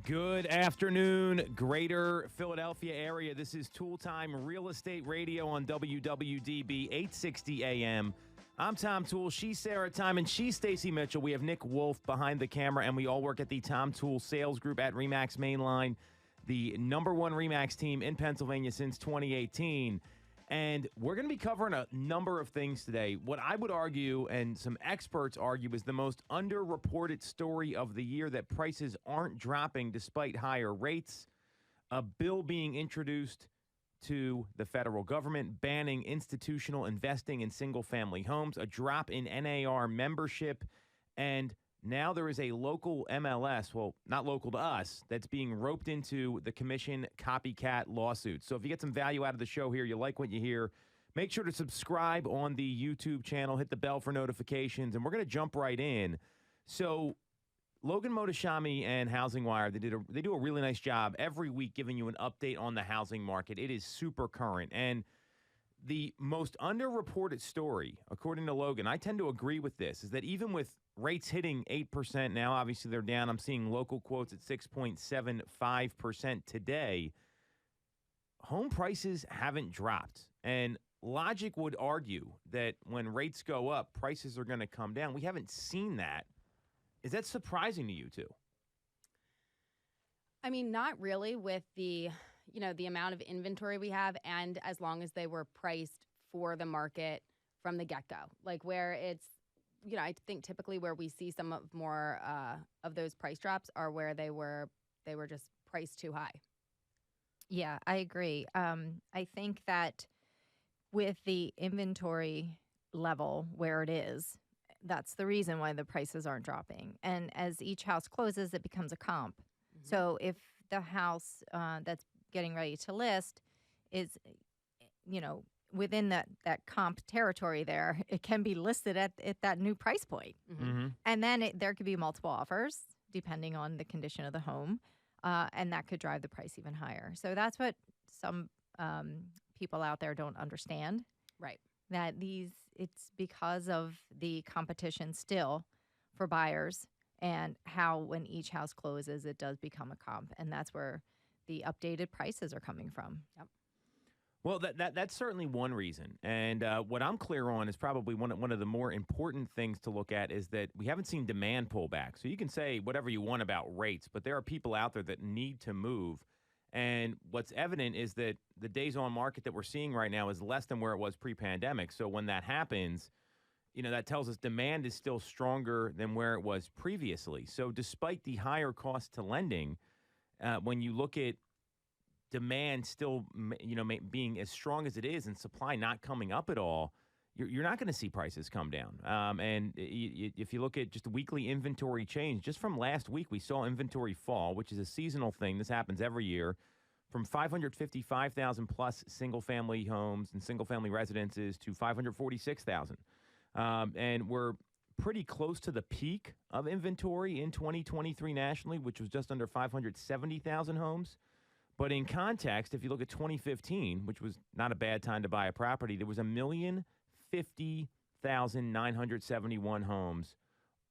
Good afternoon, greater Philadelphia area. This is Toole Time Real Estate Radio on WWDB 860 AM. I'm Tom Toole. She's Sarah Tymon. She's Stacey Mitchell. We have Nick Wolf behind the camera, and we all work at the Tom Toole Sales Group at RE/MAX Mainline, the number one RE/MAX team in Pennsylvania since 2018. And we're going to be covering a number of things today. What I would argue, and some experts argue, is the most underreported story of the year, that prices aren't dropping despite higher rates. A bill being introduced to the federal government banning institutional investing in single-family homes, a drop in NAR membership, and now there is a local MLS, well, not local to us, that's being roped into the commission copycat lawsuit. So if you get some value out of the show here, you like what you hear, make sure to subscribe on the YouTube channel, hit the bell for notifications, and we're going to jump right in. So Logan Mohtashami and Housing Wire, they do a really nice job every week giving you an update on the housing market. It is super current. And the most underreported story, according to Logan, I tend to agree with this, is that even with rates hitting 8% now, obviously they're down. I'm seeing local quotes at 6.75% today. Home prices haven't dropped. And logic would argue that when rates go up, prices are going to come down. We haven't seen that. Is that surprising to you two? I mean, not really with the amount of inventory we have, and as long as they were priced for the market from the get-go. Like where it's, I think typically where we see some of more of those price drops are where they were just priced too high. Yeah, I agree. I think that with the inventory level where it is, that's the reason why the prices aren't dropping. And as each house closes, it becomes a comp. Mm-hmm. So if the house that's getting ready to list is, within that comp territory there, it can be listed at that new price point. Mm-hmm. Mm-hmm. And then there could be multiple offers depending on the condition of the home, and that could drive the price even higher. So that's what some people out there don't understand. Right. That it's because of the competition still for buyers, and how when each house closes, it does become a comp. And that's where the updated prices are coming from. Yep. Well, that's certainly one reason. And what I'm clear on is probably one of the more important things to look at is that we haven't seen demand pull back. So you can say whatever you want about rates, but there are people out there that need to move. And what's evident is that the days on market that we're seeing right now is less than where it was pre-pandemic. So when that happens, that tells us demand is still stronger than where it was previously. So despite the higher cost to lending, when you look at demand still, being as strong as it is and supply not coming up at all, you're not going to see prices come down. And if you look at just weekly inventory change, just from last week, we saw inventory fall, which is a seasonal thing. This happens every year, from 555,000 plus single-family homes and single-family residences to 546,000. And we're pretty close to the peak of inventory in 2023 nationally, which was just under 570,000 homes. But in context, if you look at 2015, which was not a bad time to buy a property, there was 1,050,971 homes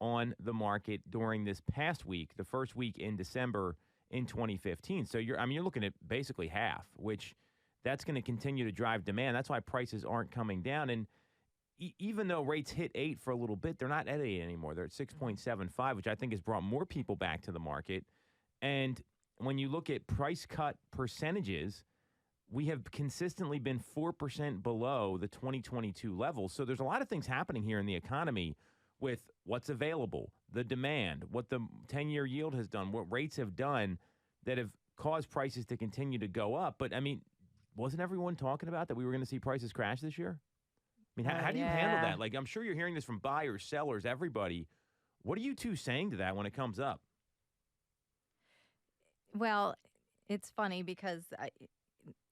on the market during this past week, the first week in December in 2015. So you're looking at basically half, which that's going to continue to drive demand. That's why prices aren't coming down. And even though rates hit 8 for a little bit, they're not at 8 anymore. They're at 6.75, which I think has brought more people back to the market. And when you look at price cut percentages, we have consistently been 4% below the 2022 levels. So there's a lot of things happening here in the economy with what's available, the demand, what the 10-year yield has done, what rates have done that have caused prices to continue to go up. But, wasn't everyone talking about that we were going to see prices crash this year? How do you handle that? Like, I'm sure you're hearing this from buyers, sellers, everybody. What are you two saying to that when it comes up? Well, it's funny because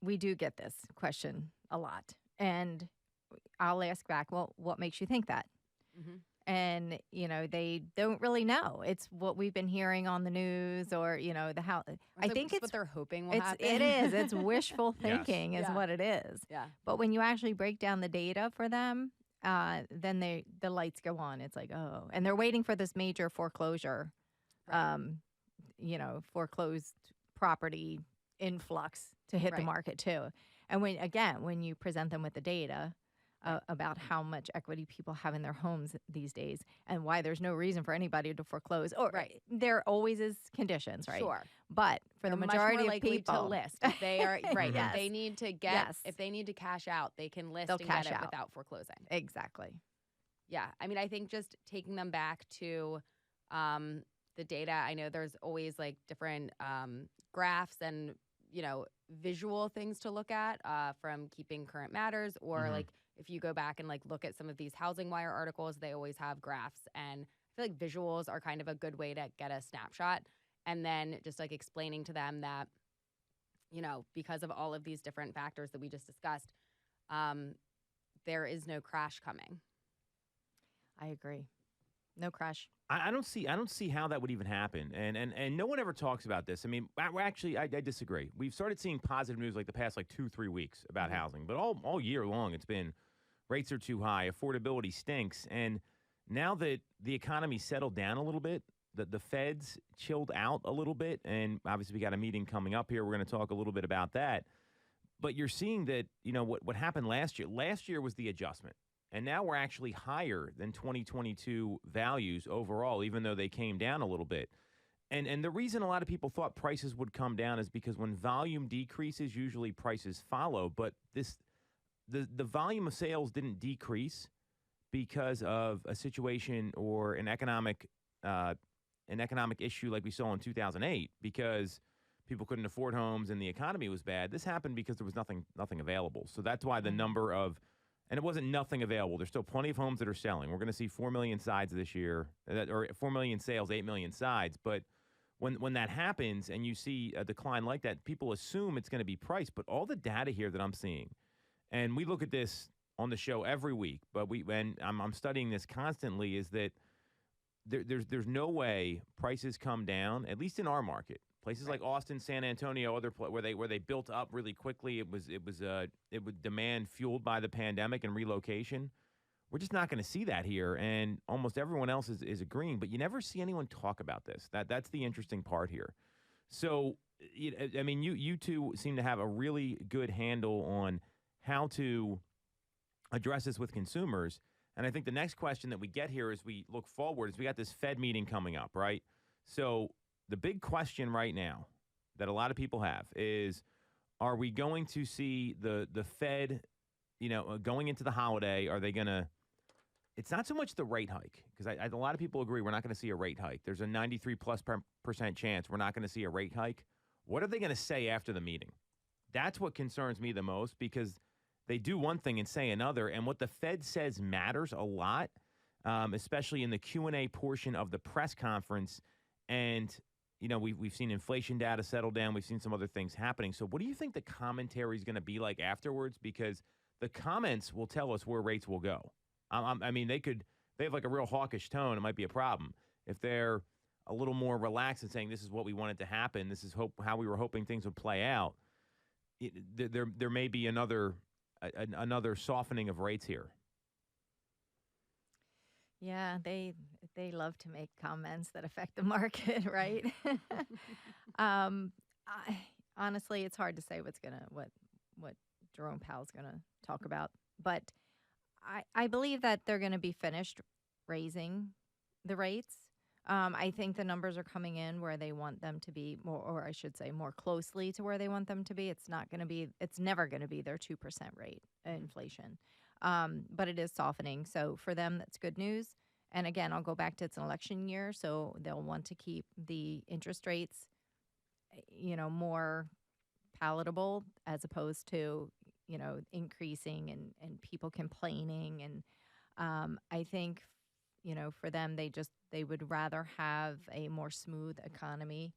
we do get this question a lot. And I'll ask back, well, what makes you think that? Mm-hmm. And, they don't really know. It's what we've been hearing on the news or, the house. I think it's what they're hoping will happen. It is. It's wishful thinking is what it is. Yeah. But when you actually break down the data for them, then the lights go on. It's like, oh. And they're waiting for this major foreclosure foreclosed property influx to hit the Right. market too. And when you present them with the data about how much equity people have in their homes these days and why there's no reason for anybody to foreclose, or Right. there always is conditions, right? Sure. But for They're the much majority more of likely people to list if they are right. Yes. If they need to Yes. if they need to cash out, they can list They'll and cash get it out. without foreclosing. Exactly. Yeah. I mean, I think just taking them back to the data, I know there's always like different graphs and, visual things to look at from Keeping Current Matters, or like if you go back and like look at some of these Housing Wire articles, they always have graphs. And I feel like visuals are kind of a good way to get a snapshot. And then just like explaining to them that, because of all of these different factors that we just discussed, there is no crash coming. I agree. No crash. I don't see how that would even happen, and no one ever talks about this. I mean, I disagree. We've started seeing positive news like the past 2-3 weeks about housing, but all year long it's been rates are too high, affordability stinks, and now that the economy settled down a little bit, the Fed's chilled out a little bit, and obviously we got a meeting coming up here. We're going to talk a little bit about that, but you're seeing that what happened last year. Last year was the adjustment. And now we're actually higher than 2022 values overall, even though they came down a little bit. And the reason a lot of people thought prices would come down is because when volume decreases, usually prices follow. But the volume of sales didn't decrease because of a situation or an economic issue like we saw in 2008, because people couldn't afford homes and the economy was bad. This happened because there was nothing available. So that's why the number of And it wasn't nothing available. There's still plenty of homes that are selling. We're going to see 4 million sides this year, or 4 million sales, 8 million sides. But when that happens and you see a decline like that, people assume it's going to be price. But all the data here that I'm seeing, and we look at this on the show every week, but I'm studying this constantly, is that there's no way prices come down, at least in our market. Places like Austin, San Antonio, where they built up really quickly. It was demand fueled by the pandemic and relocation. We're just not going to see that here, and almost everyone else is agreeing. But you never see anyone talk about this. That's the interesting part here. So, I mean, you two seem to have a really good handle on how to address this with consumers. And I think the next question that we get here as we look forward is we got this Fed meeting coming up, right? So the big question right now that a lot of people have is, are we going to see the Fed, going into the holiday, are they going to – it's not so much the rate hike, because a lot of people agree we're not going to see a rate hike. There's a 93+% chance we're not going to see a rate hike. What are they going to say after the meeting? That's what concerns me the most, because they do one thing and say another, and what the Fed says matters a lot, especially in the Q&A portion of the press conference. And – we've seen inflation data settle down. We've seen some other things happening. So what do you think the commentary is going to be like afterwards? Because the comments will tell us where rates will go. I mean, they have like a real hawkish tone. It might be a problem. If they're a little more relaxed and saying this is what we wanted to happen, this is how we were hoping things would play out, there may be another softening of rates here. Yeah, they love to make comments that affect the market, right? Honestly, it's hard to say what Jerome Powell's gonna talk about, but I believe that they're gonna be finished raising the rates. I think the numbers are coming in where they want them to be, or I should say, more closely to where they want them to be. It's never gonna be their 2% rate inflation. But it is softening. So for them, that's good news. And again, I'll go back to it's an election year, so they'll want to keep the interest rates, more palatable as opposed to, increasing and people complaining. And I think, for them, they would rather have a more smooth economy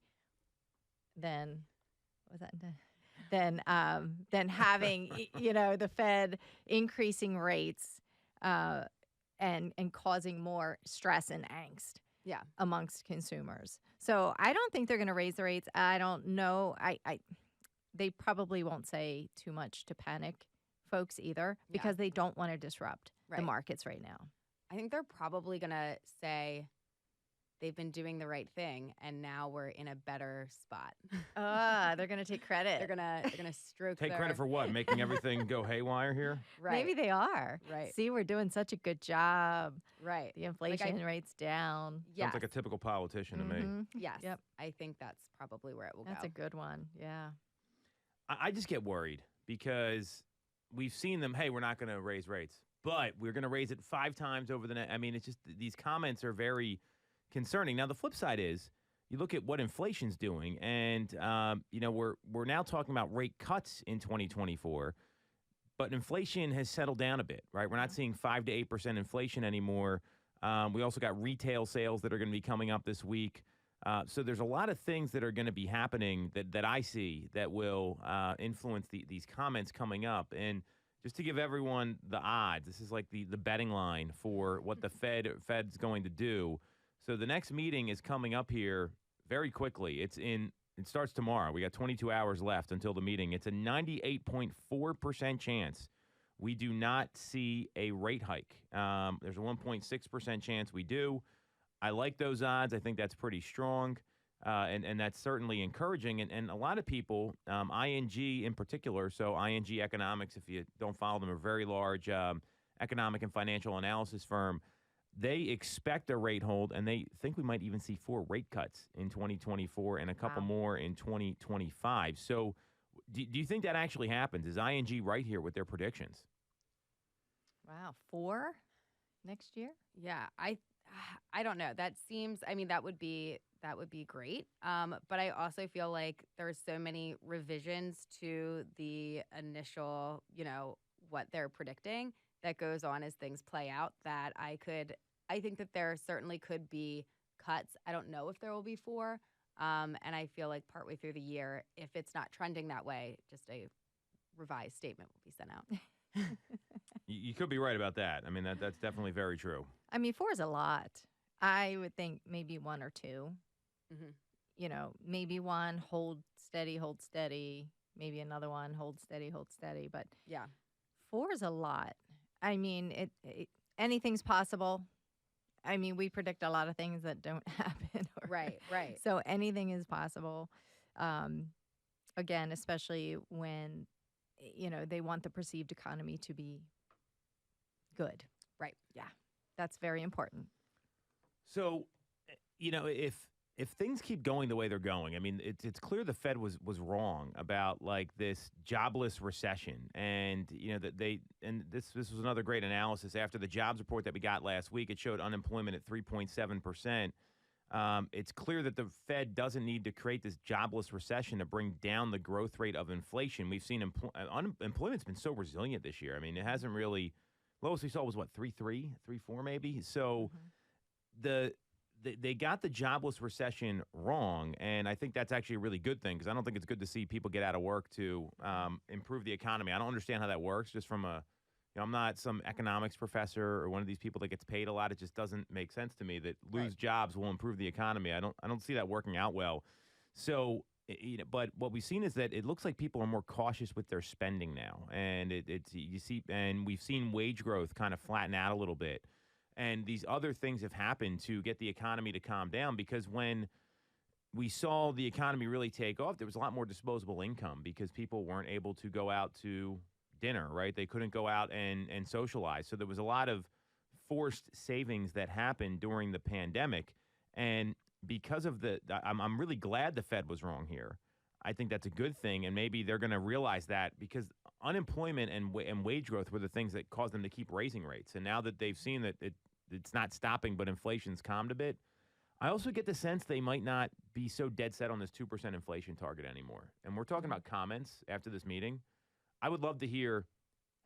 than having the Fed increasing rates and causing more stress and angst amongst consumers. So I don't think they're going to raise the rates. I don't know. They probably won't say too much to panic folks either, because they don't want to disrupt the markets right now. I think they're probably going to say they've been doing the right thing, and now we're in a better spot. They're going to take credit. They're gonna stroke. Take credit for what? Making everything go haywire here? Right. Maybe they are. Right. See, we're doing such a good job. Right. The inflation rate's down. Yes. Sounds like a typical politician to me. Yes. Yep. I think that's probably where it will That's go. a good one. Yeah. I just get worried because we've seen them, hey, we're not going to raise rates, but we're going to raise it 5 times over the next. I mean, it's just these comments are very concerning. Now, the flip side is you look at what inflation's doing, and, we're now talking about rate cuts in 2024, but inflation has settled down a bit, right? We're not seeing 5 to 8% inflation anymore. We also got retail sales that are going to be coming up this week. So there's a lot of things that are going to be happening that I see that will influence these comments coming up. And just to give everyone the odds, this is like the betting line for what the Fed's going to do. So the next meeting is coming up here very quickly. It starts tomorrow. We got 22 hours left until the meeting. It's a 98.4% chance we do not see a rate hike. There's a 1.6% chance we do. I like those odds. I think that's pretty strong, and that's certainly encouraging. And a lot of people, ING in particular, so ING Economics, if you don't follow them, a very large economic and financial analysis firm, they expect a rate hold, and they think we might even see 4 rate cuts in 2024 and a couple more in 2025. So do you think that actually happens? Is ING right here with their predictions? Wow. 4 next year? Yeah, I don't know. That seems. I mean, that would be great. But I also feel like there's so many revisions to the initial, what they're predicting that goes on as things play out. That I think that there certainly could be cuts. I don't know if there will be 4. And I feel like partway through the year, if it's not trending that way, just a revised statement will be sent out. You could be right about that. I mean, that's definitely very true. I mean, 4 is a lot. I would think maybe 1 or 2. Mm-hmm. Maybe 1, hold steady. Maybe another one, hold steady. But Yeah. 4 is a lot. I mean, anything's possible. I mean, we predict a lot of things that don't happen. Right. So anything is possible. Again, especially when, they want the perceived economy to be good. Right. Yeah. That's very important. So, if things keep going the way they're going, I mean, it's clear the Fed was wrong about like this jobless recession, and this was another great analysis after the jobs report that we got last week. It showed unemployment at 3.7%. It's clear that the Fed doesn't need to create this jobless recession to bring down the growth rate of inflation. We've seen unemployment's been so resilient this year. I mean, it hasn't really. Lowest we saw was what, 3.3, 3.4 maybe. So they got the jobless recession wrong, and I think that's actually a really good thing because I don't think it's good to see people get out of work to improve the economy. I don't understand how that works. Just from I'm not some economics professor or one of these people that gets paid a lot. It just doesn't make sense to me that lose jobs will improve the economy. I don't see that working out well. So. But what we've seen is that it looks like people are more cautious with their spending now, and we've seen wage growth kind of flatten out a little bit, and these other things have happened to get the economy to calm down because when we saw the economy really take off, there was a lot more disposable income because people weren't able to go out to dinner, right? They couldn't go out and socialize, so there was a lot of forced savings that happened during the pandemic, and because of I'm really glad the Fed was wrong here. I think that's a good thing, and maybe they're going to realize that because unemployment and wage growth were the things that caused them to keep raising rates. And now that they've seen that it's not stopping, but inflation's calmed a bit, I also get the sense they might not be so dead set on this 2% inflation target anymore. And we're talking about comments after this meeting. I would love to hear,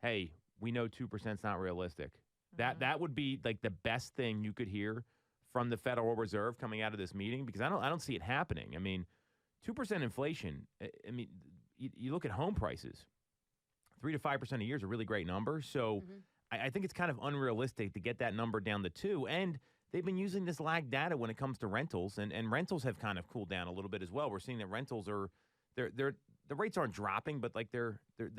hey, we know 2% is not realistic. That would be like the best thing you could hear from the Federal Reserve coming out of this meeting because I don't see it happening. I mean, 2% inflation. I mean, you look at home prices, 3 to 5% a year is a really great number. So I think it's kind of unrealistic to get that number down to 2. And they've been using this lag data when it comes to rentals, and rentals have kind of cooled down a little bit as well. We're seeing that rentals are the rates aren't dropping, but like they're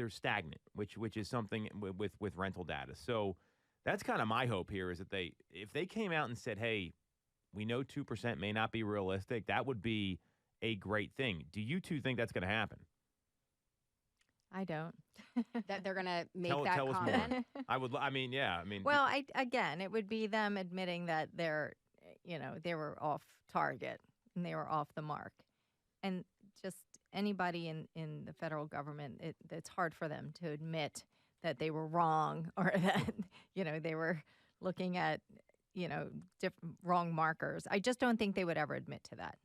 stagnant, which is something with rental data. So that's kind of my hope here is that if they came out and said, hey, we know 2% may not be realistic. That would be a great thing. Do you two think that's going to happen? I don't. That they're gonna make Tell us comment. more. I mean, yeah. I mean, Well, again, it would be them admitting that they were off target and they were off the mark. And just anybody in the federal government, it's hard for them to admit that they were wrong or that, they were looking at, wrong markers. I just don't think they would ever admit to that.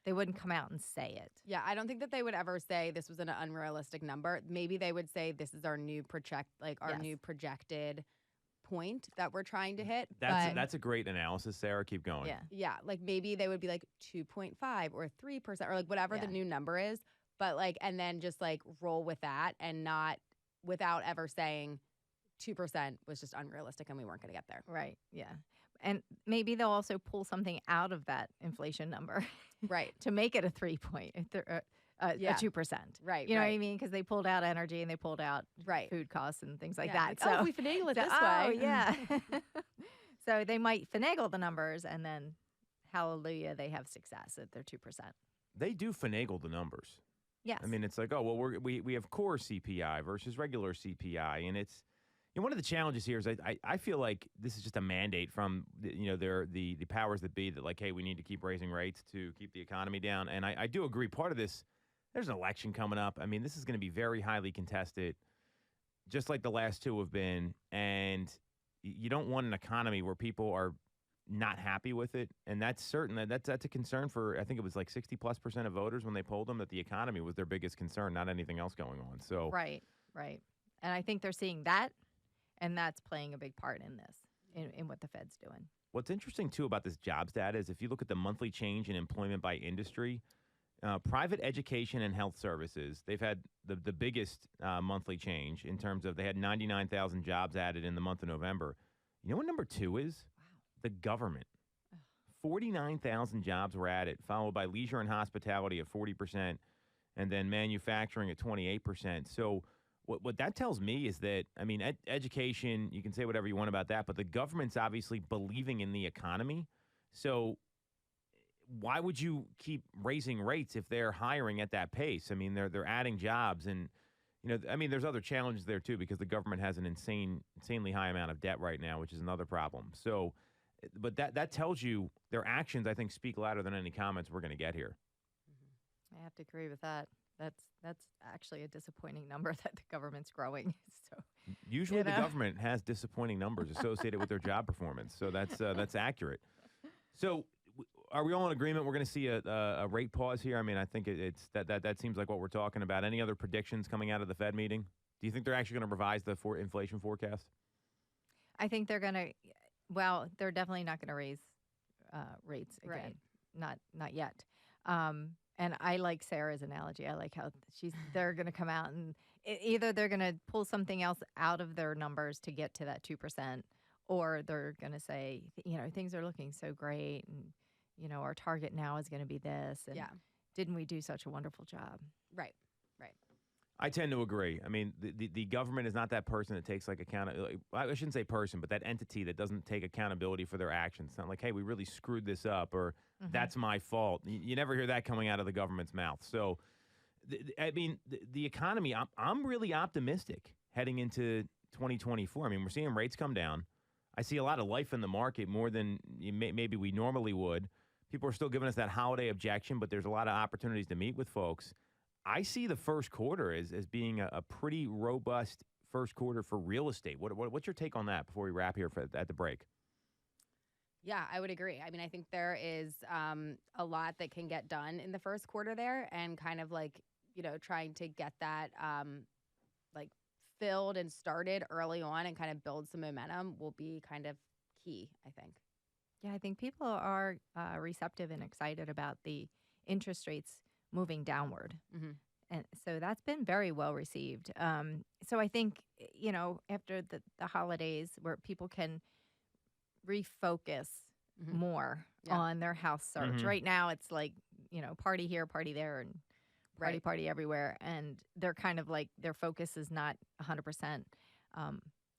They wouldn't come out and say it. Yeah, I don't think that they would ever say this was an unrealistic number. Maybe they would say this is our new new projected point that we're trying to hit. That's a great analysis, Sarah. Keep going. Yeah. Yeah, like maybe they would be like 2.5 or 3% or like whatever the new number is, but and then just roll with that and not without ever saying 2% was just unrealistic and we weren't going to get there. Right. Yeah. And maybe they'll also pull something out of that inflation number. Right. To make it a 2%. Right. You know what I mean? Because they pulled out energy and they pulled out food costs and things like that. So we finagle it this way. Oh, yeah. So they might finagle the numbers and then, hallelujah, they have success at their 2%. They do finagle the numbers. Yes. I mean, it's like, oh, well, we have core CPI versus regular CPI. And it's, one of the challenges here is I feel like this is just a mandate from, the powers that be that hey, we need to keep raising rates to keep the economy down. And I do agree. Part of this, there's an election coming up. I mean, this is going to be very highly contested, just like the last two have been. And you don't want an economy where people are not happy with it. And that's certain. That's a concern for, I think it was 60+% of voters when they polled them, that the economy was their biggest concern, not anything else going on. So Right. And I think they're seeing that. And that's playing a big part in this, in what the Fed's doing. What's interesting, too, about this jobs data is if you look at the monthly change in employment by industry, private education and health services, they've had the biggest monthly change in terms of they had 99,000 jobs added in the month of November. You know what number 2 is? Wow. The government. 49,000 jobs were added, followed by leisure and hospitality at 40%, and then manufacturing at 28%. So what that tells me is that, I mean, education, you can say whatever you want about that, but the government's obviously believing in the economy. So why would you keep raising rates if they're hiring at that pace? I mean, they're adding jobs, and there's other challenges there too, because the government has an insanely high amount of debt right now, which is another problem. So, but that tells you their actions, I think, speak louder than any comments we're going to get here. I have to agree with that. That's actually a disappointing number that the government's growing. So usually the government has disappointing numbers associated with their job performance. So that's accurate. So are we all in agreement we're going to see a rate pause here? I mean, I think it's that seems like what we're talking about. Any other predictions coming out of the Fed meeting? Do you think they're actually going to revise the inflation forecast? I think they're going to. Well, they're definitely not going to raise rates again. Right. Not yet. And I like Sarah's analogy. I like how they're going to come out and either they're going to pull something else out of their numbers to get to that 2%, or they're going to say, things are looking so great, and our target now is going to be this, and didn't we do such a wonderful job? Right. I tend to agree. I mean, the government is not that person that takes I shouldn't say person, but that entity that doesn't take accountability for their actions. It's not like, hey, we really screwed this up, or that's my fault. You never hear that coming out of the government's mouth. So, the economy, I'm really optimistic heading into 2024. I mean, we're seeing rates come down. I see a lot of life in the market, more than maybe we normally would. People are still giving us that holiday objection, but there's a lot of opportunities to meet with folks. I see the first quarter as being a pretty robust first quarter for real estate. What's your take on that before we wrap here at the break? Yeah, I would agree. I mean, I think there is a lot that can get done in the first quarter there, and kind of trying to get that filled and started early on and kind of build some momentum will be kind of key, I think. Yeah, I think people are receptive and excited about the interest rates moving downward. Mm-hmm. And so that's been very well received. So I think, after the holidays where people can refocus more on their house search. Mm-hmm. Right now it's party here, party there, and party everywhere. And they're kind of their focus is not 100%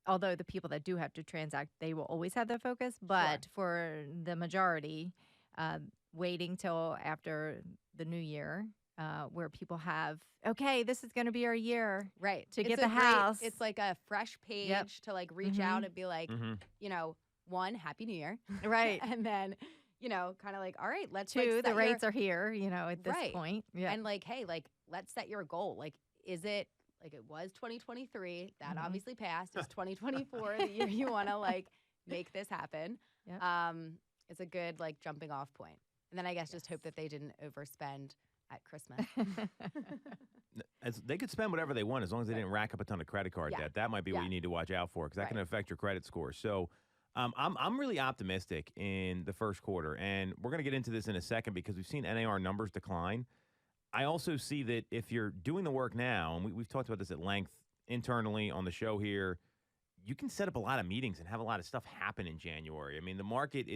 although the people that do have to transact, they will always have their focus. But for the majority, waiting till after the new year, where people have, okay, this is going to be our year, right, to get the house. It's like a fresh page to like reach out and be like, you know, one, Happy New Year, right, and then, you know, kind of like, all right, let's two, the rates are here, you know, at this point, and like, hey, like, let's set your goal. Like, is it like it was 2023 that obviously passed? Is 2024 the year you want to like make this happen? Yep. It's a good like jumping off point. And then I guess just hope that they didn't overspend at Christmas. They could spend whatever they want as long as they didn't rack up a ton of credit card debt. That might be what you need to watch out for, because that can affect your credit score. So I'm really optimistic in the first quarter, and we're going to get into this in a second because we've seen NAR numbers decline. I also see that if you're doing the work now, and we've talked about this at length internally on the show here, you can set up a lot of meetings and have a lot of stuff happen in January. I mean, the market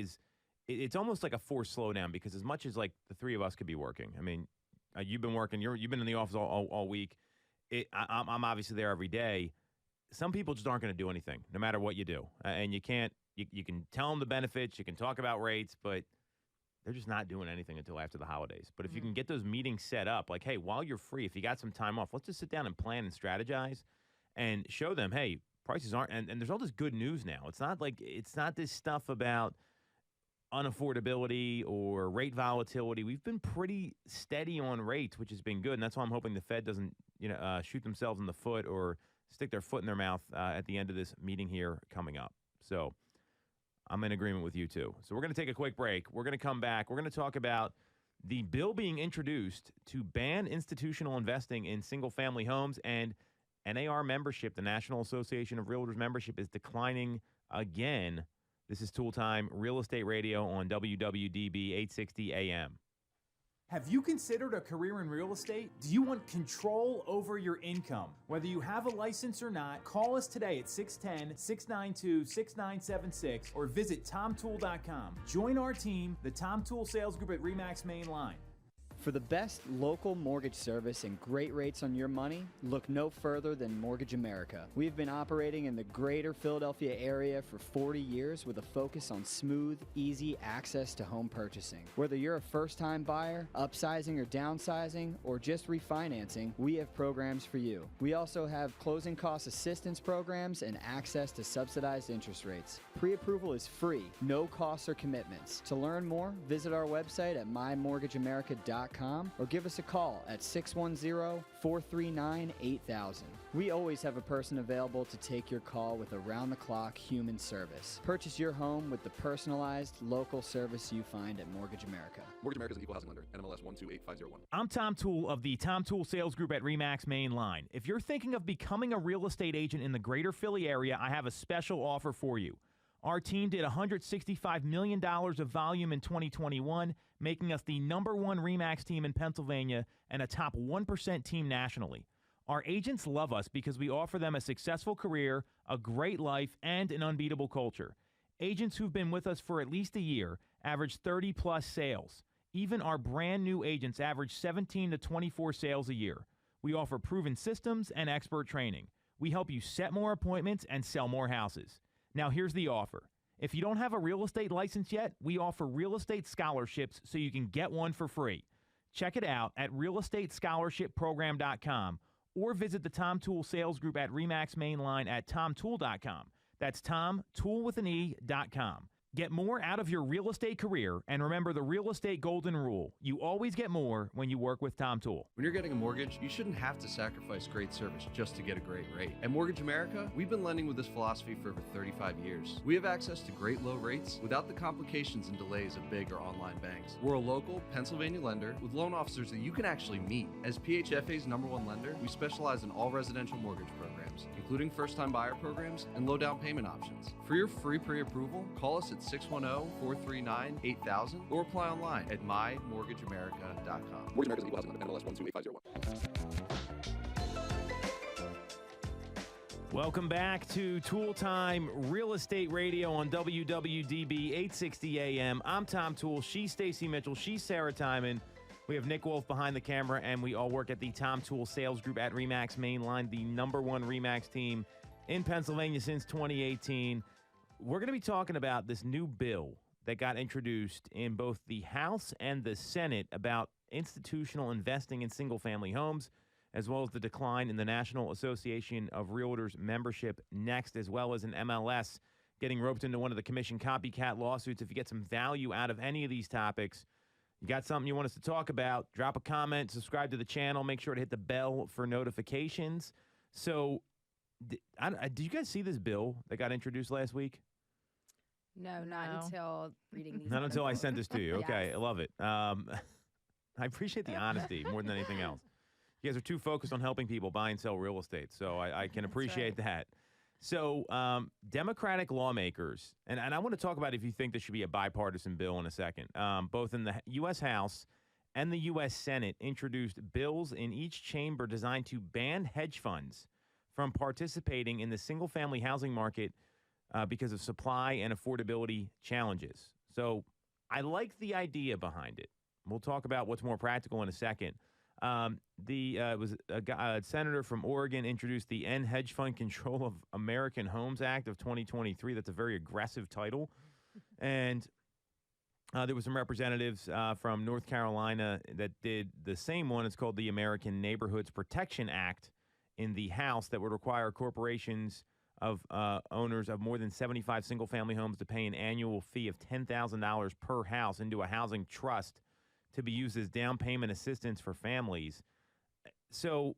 it's almost like a forced slowdown, because as much as like the three of us could be working, I mean, you've been working, you've been in the office all week. I'm obviously there every day. Some people just aren't going to do anything, no matter what you do. And you can't, you can tell them the benefits, you can talk about rates, but they're just not doing anything until after the holidays. But if you can get those meetings set up, like, hey, while you're free, if you got some time off, let's just sit down and plan and strategize and show them, hey, prices aren't, and there's all this good news now. It's not this stuff about unaffordability or rate volatility. We've been pretty steady on rates, which has been good, and that's why I'm hoping the Fed doesn't, shoot themselves in the foot or stick their foot in their mouth at the end of this meeting here coming up. So I'm in agreement with you too. So we're going to take a quick break. We're going to come back. We're going to talk about the bill being introduced to ban institutional investing in single-family homes, and NAR membership, the National Association of Realtors membership, is declining again. This is Tool Time Real Estate Radio on WWDB 860 AM. Have you considered a career in real estate? Do you want control over your income? Whether you have a license or not, call us today at 610-692-6976 or visit TomToole.com. Join our team, the Tom Toole Sales Group at RE/MAX Main Line. For the best local mortgage service and great rates on your money, look no further than Mortgage America. We've been operating in the greater Philadelphia area for 40 years with a focus on smooth, easy access to home purchasing. Whether you're a first-time buyer, upsizing or downsizing, or just refinancing, we have programs for you. We also have closing cost assistance programs and access to subsidized interest rates. Pre-approval is free, no costs or commitments. To learn more, visit our website at mymortgageamerica.com or give us a call at 610-439-8000. We always have a person available to take your call with around-the-clock human service. Purchase your home with the personalized, local service you find at Mortgage America. Mortgage America is an equal housing lender. NMLS 128501. I'm Tom Toole of the Tom Toole Sales Group at RE/MAX Main Line. If you're thinking of becoming a real estate agent in the greater Philly area, I have a special offer for you. Our team did $165 million of volume in 2021, making us the #1 RE/MAX team in Pennsylvania and a top 1% team nationally. Our agents love us because we offer them a successful career, a great life, and an unbeatable culture. Agents who've been with us for at least a year average 30-plus sales. Even our brand new agents average 17 to 24 sales a year. We offer proven systems and expert training. We help you set more appointments and sell more houses. Now, here's the offer. If you don't have a real estate license yet, we offer real estate scholarships so you can get one for free. Check it out at realestateScholarshipProgram.com or visit the Tom Toole Sales Group at RE/MAX Main Line at TomToole.com. That's TomToole.com. Get more out of your real estate career, and remember the real estate golden rule. You always get more when you work with Tom Toole. When you're getting a mortgage, you shouldn't have to sacrifice great service just to get a great rate. At Mortgage America, we've been lending with this philosophy for over 35 years. We have access to great low rates without the complications and delays of big or online banks. We're a local Pennsylvania lender with loan officers that you can actually meet. As PHFA's #1 lender, we specialize in all residential mortgage programs, including first-time buyer programs and low down payment options. For your free pre-approval, call us at 610-439-8000 or apply online at mymortgageamerica.com. Mortgage America is an equal housing lender. NMLS 128501. Welcome back to Tool Time Real Estate Radio on WWDB 860 AM. I'm Tom Toole. She's Stacey Mitchell. She's Sarah Tymon. We have Nick Wolf behind the camera, and we all work at the Tom Toole Sales Group at RE/MAX Main Line, the #1 RE/MAX team in Pennsylvania since 2018. We're going to be talking about this new bill that got introduced in both the House and the Senate about institutional investing in single-family homes, as well as the decline in the National Association of Realtors membership next, as well as an MLS getting roped into one of the commission copycat lawsuits. If you get some value out of any of these topics, you got something you want us to talk about, drop a comment, subscribe to the channel, make sure to hit the bell for notifications. So, did you guys see this bill that got introduced last week? No, not until reading these. Not until I sent this to you. Okay, Yes. I love it. I appreciate the honesty more than anything else. You guys are too focused on helping people buy and sell real estate, so I can appreciate that. So Democratic lawmakers, and I want to talk about if you think this should be a bipartisan bill in a second, both in the U.S. House and the U.S. Senate introduced bills in each chamber designed to ban hedge funds from participating in the single-family housing market because of supply and affordability challenges. So I like the idea behind it. We'll talk about what's more practical in a second. It was a senator from Oregon introduced the End Hedge Fund Control of American Homes Act of 2023. That's a very aggressive title. And there was some representatives from North Carolina that did the same one. It's called the American Neighborhoods Protection Act in the House that would require corporations of owners of more than 75 single-family homes to pay an annual fee of $10,000 per house into a housing trust to be used as down payment assistance for families. So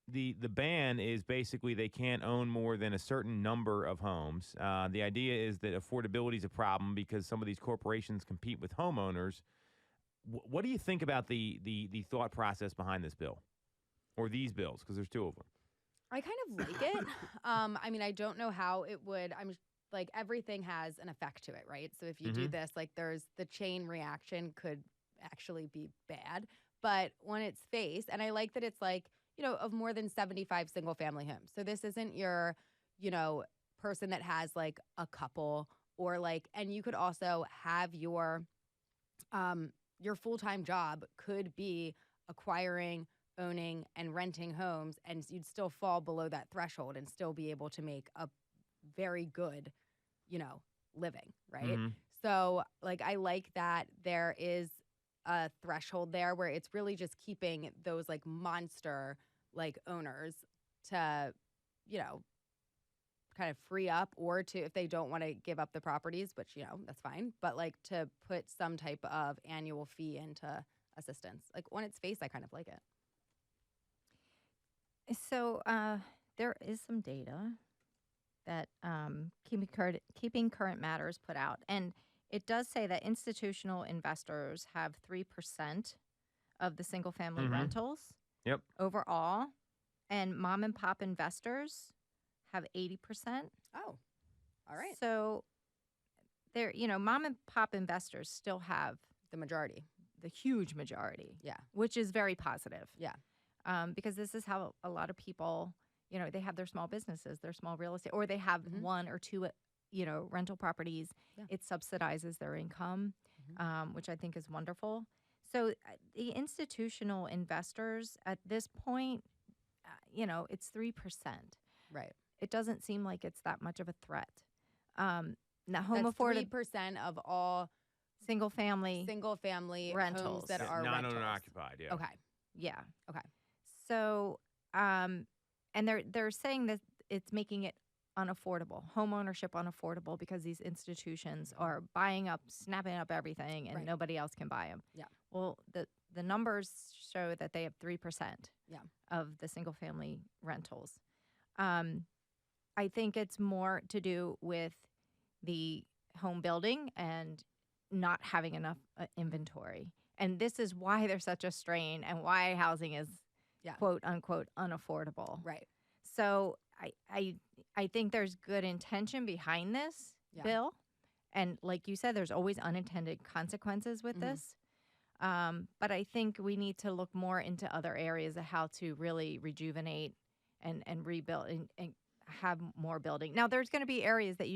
the ban is basically they can't own more than a certain number of homes. The idea is that affordability is a problem because some of these corporations compete with homeowners. What do you think about the thought process behind this bill or these bills? Because there's two of them. I kind of like it. I mean, I don't know how it would. I'm like everything has an effect to it, right? So if you do this, like there's the chain reaction could actually be bad. But when it's face, and I like that it's like, of more than 75 single family homes. So this isn't your, person that has like a couple or like, and you could also have your full-time job could be acquiring, owning, and renting homes, and you'd still fall below that threshold and still be able to make a very good, living, right? Mm-hmm. So like, I like that there is a threshold there where it's really just keeping those like monster like owners to, kind of free up or to, if they don't want to give up the properties, which, that's fine, but like to put some type of annual fee into assistance. Like on its face, I kind of like it. So there is some data that Keeping Current Matters put out, and it does say that institutional investors have 3% of the single-family rentals overall, and mom-and-pop investors have 80%. Oh, all right. So there, mom-and-pop investors still have The majority. the huge majority, Yeah. which is very positive. Yeah. Because this is how a lot of people, they have their small businesses, their small real estate, or they have one or two, rental properties. Yeah. It subsidizes their income, which I think is wonderful. So the institutional investors at this point, it's 3%. Right. It doesn't seem like it's that much of a threat. Now, home That's affordable 3% of all single family rentals rentals that are non-owner rentals. occupied. Yeah. Okay. Yeah. Okay. So, and they're saying that it's making it unaffordable, home ownership unaffordable, because these institutions are buying up, snapping up everything, and nobody else can buy them. Yeah. Well, the numbers show that they have 3% of the single family rentals. I think it's more to do with the home building and not having enough inventory. And this is why there's such a strain and why housing is quote unquote unaffordable. Right. So I think there's good intention behind this bill. And like you said, there's always unintended consequences with this. But I think we need to look more into other areas of how to really rejuvenate and rebuild and have more building. Now, there's going to be areas that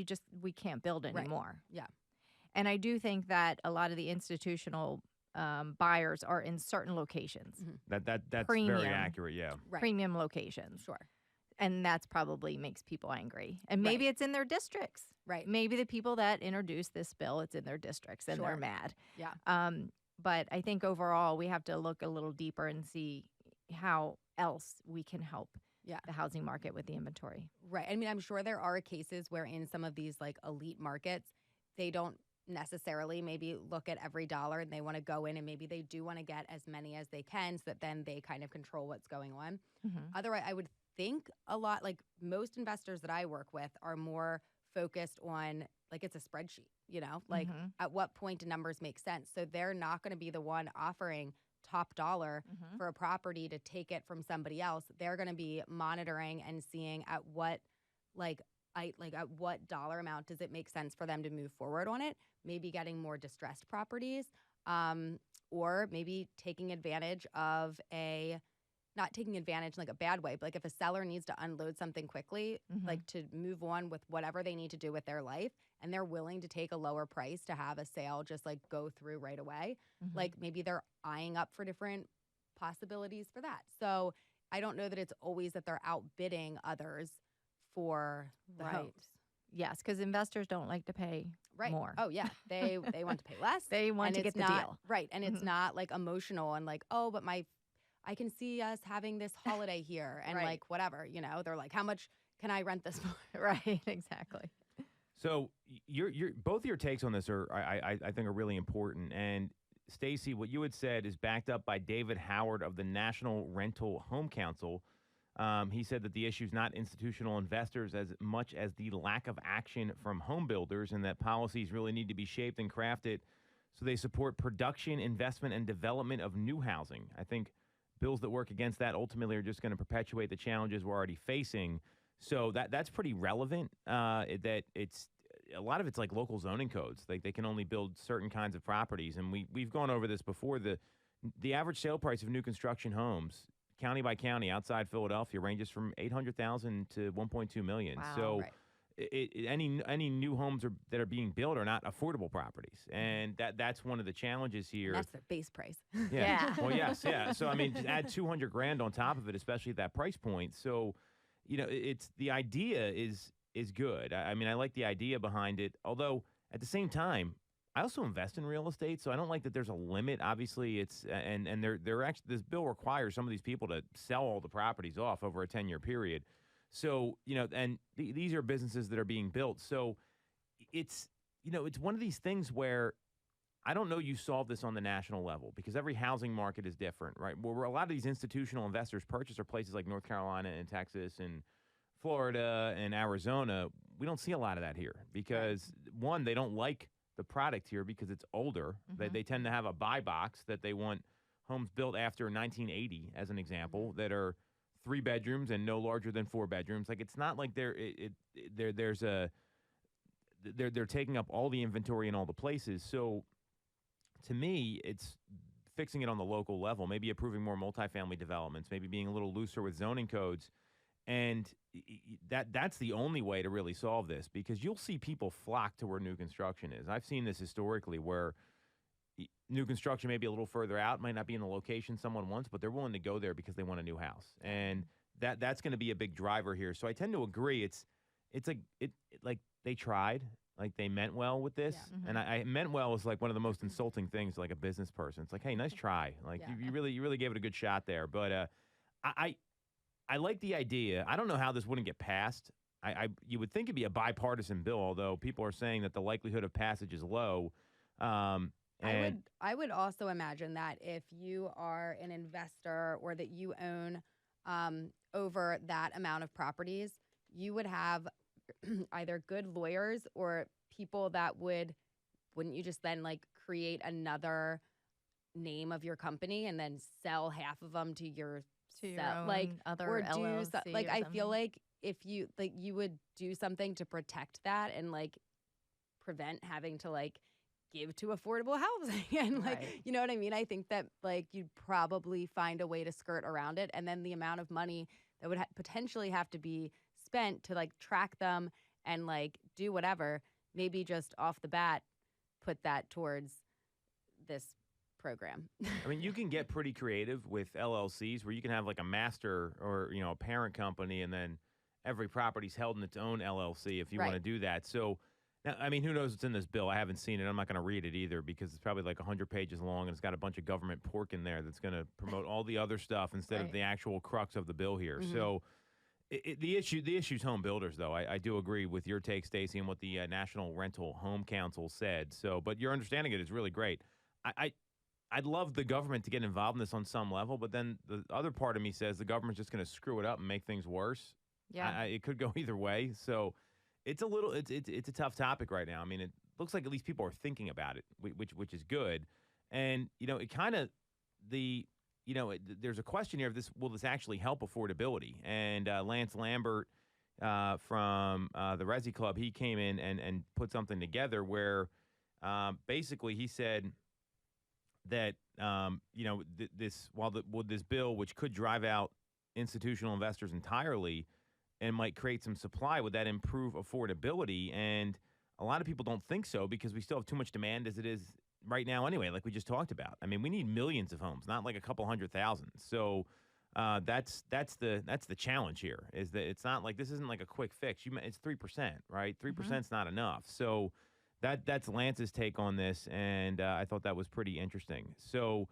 we can't build anymore. Right. Yeah. And I do think that a lot of the institutional buyers are in certain locations. That's Premium. very accurate. Yeah. Right. Premium locations. Sure. And that's probably makes people angry. And maybe it's in their districts. Right. Maybe the people that introduced this bill, it's in their districts and they're mad. Yeah. But I think overall we have to look a little deeper and see how else we can help the housing market with the inventory. Right. I mean, I'm sure there are cases where in some of these like elite markets, they don't necessarily maybe look at every dollar and they want to go in and maybe they do want to get as many as they can so that then they kind of control what's going on. Otherwise, I would think a lot, like most investors that I work with are more focused on like it's a spreadsheet, you know, like at what point do numbers make sense? So they're not going to be the one offering top dollar for a property to take it from somebody else. They're going to be monitoring and seeing at what at what dollar amount does it make sense for them to move forward on it, maybe getting more distressed properties, or maybe taking advantage of not taking advantage in like a bad way, but like if a seller needs to unload something quickly, like to move on with whatever they need to do with their life, and they're willing to take a lower price to have a sale just like go through right away, like maybe they're eyeing up for different possibilities for that. So I don't know that it's always that they're outbidding others for the homes. Yes, because investors don't like to pay more. Oh, yeah. They want to pay less. They want to get the deal. Right. And it's not like emotional and like, oh, but I can see us having this holiday here and like whatever, you know, they're like, how much can I rent this for? Right, exactly. So both of your takes on this are, I think, are really important. And Stacey, what you had said is backed up by David Howard of the National Rental Home Council. He said that the issue is not institutional investors as much as the lack of action from home builders, and that policies really need to be shaped and crafted so they support production, investment, and development of new housing. I think bills that work against that ultimately are just going to perpetuate the challenges we're already facing. So that's pretty relevant. That it's a lot of it's like local zoning codes. Like they can only build certain kinds of properties, and we've gone over this before. The average sale price of new construction homes, county by county, outside Philadelphia, ranges from $800,000 to $1.2 million. Wow. So any new homes that are being built are not affordable properties, and that's one of the challenges here. And that's their base price. Yeah. Well, yes, yeah. So I mean, just add $200,000 on top of it, especially at that price point. So, you know, it's the idea is good. I mean, I like the idea behind it. Although at the same time, I also invest in real estate, so I don't like that there's a limit. Obviously, it's and they're actually, this bill requires some of these people to sell all the properties off over a 10-year period. So, you know, and these are businesses that are being built. So it's, you know, it's one of these things where I don't know you solve this on the national level because every housing market is different, right? Where a lot of these institutional investors purchase are places like North Carolina and Texas and Florida and Arizona. We don't see a lot of that here because, one, they don't like the product here because it's older. They tend to have a buy box that they want homes built after 1980, as an example, that are 3 bedrooms and no larger than 4 bedrooms. Like it's not like they're taking up all the inventory in all the places. So to me, it's fixing it on the local level, maybe approving more multifamily developments, maybe being a little looser with zoning codes. And that's the only way to really solve this, because you'll see people flock to where new construction is. I've seen this historically where new construction may be a little further out, might not be in the location someone wants, but they're willing to go there because they want a new house. And that's going to be a big driver here. So I tend to agree. It's like they tried, like they meant well with this. Yeah. And I meant well is like one of the most insulting things to like a business person. It's like, hey, nice try. Like you really gave it a good shot there. But I like the idea. I don't know how this wouldn't get passed. You would think it'd be a bipartisan bill, although people are saying that the likelihood of passage is low. I would also imagine that if you are an investor or that you own over that amount of properties, you would have either good lawyers or people that wouldn't you just then like create another name of your company and then sell half of them to your own like other or LLC do like or I something. feel like if you like you would do something to protect that and like prevent having to like give to affordable housing and like you know what I mean. I think that like you'd probably find a way to skirt around it, and then the amount of money that would potentially have to be spent to like track them and like do whatever, maybe just off the bat put that towards this program. I mean, you can get pretty creative with LLCs where you can have like a master or, you know, a parent company and then every property's held in its own LLC if you want to Right. do that. So, now, I mean, who knows what's in this bill? I haven't seen it. I'm not going to read it either because it's probably like 100 pages long and it's got a bunch of government pork in there that's going to promote all the other stuff instead of Right. the actual crux of the bill here. Mhm. So, the issue's home builders, though. I do agree with your take, Stacey, and what the National Rental Home Council said. So, but your understanding of it is really great. I'd love the government to get involved in this on some level, but then the other part of me says the government's just going to screw it up and make things worse. Yeah. It could go either way. So it's a tough topic right now. I mean, it looks like at least people are thinking about it, which is good. And it kind of there's a question here of will this actually help affordability? And Lance Lambert from the Resi Club, he came in and put something together where basically he said that this bill, which could drive out institutional investors entirely and might create some supply, would that improve affordability? And a lot of people don't think so because we still have too much demand as it is right now anyway, like we just talked about. I mean, we need millions of homes, not like a couple 100,000. So that's the challenge here is that it's not like this isn't like a quick fix. It's 3%, right? 3% is not enough. So that's Lance's take on this, and I thought that was pretty interesting. So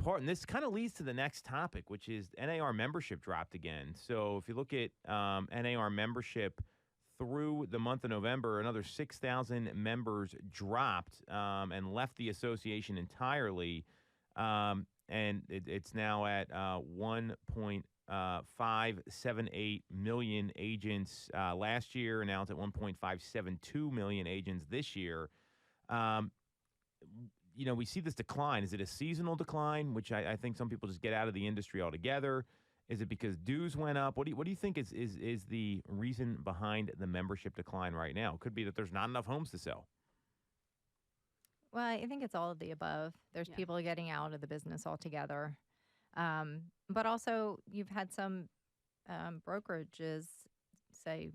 and this kind of leads to the next topic, which is NAR membership dropped again. So if you look at NAR membership through the month of November, another 6,000 members dropped and left the association entirely, and it's now at 1.578 million agents last year, and now it's at 1.572 million agents this year. We see this decline. Is it a seasonal decline, which I think some people just get out of the industry altogether? Is it because dues went up? What do you think is the reason behind the membership decline right now? It could be that there's not enough homes to sell. Well, I think it's all of the above. There's Yeah. people getting out of the business altogether. But also, you've had some brokerages say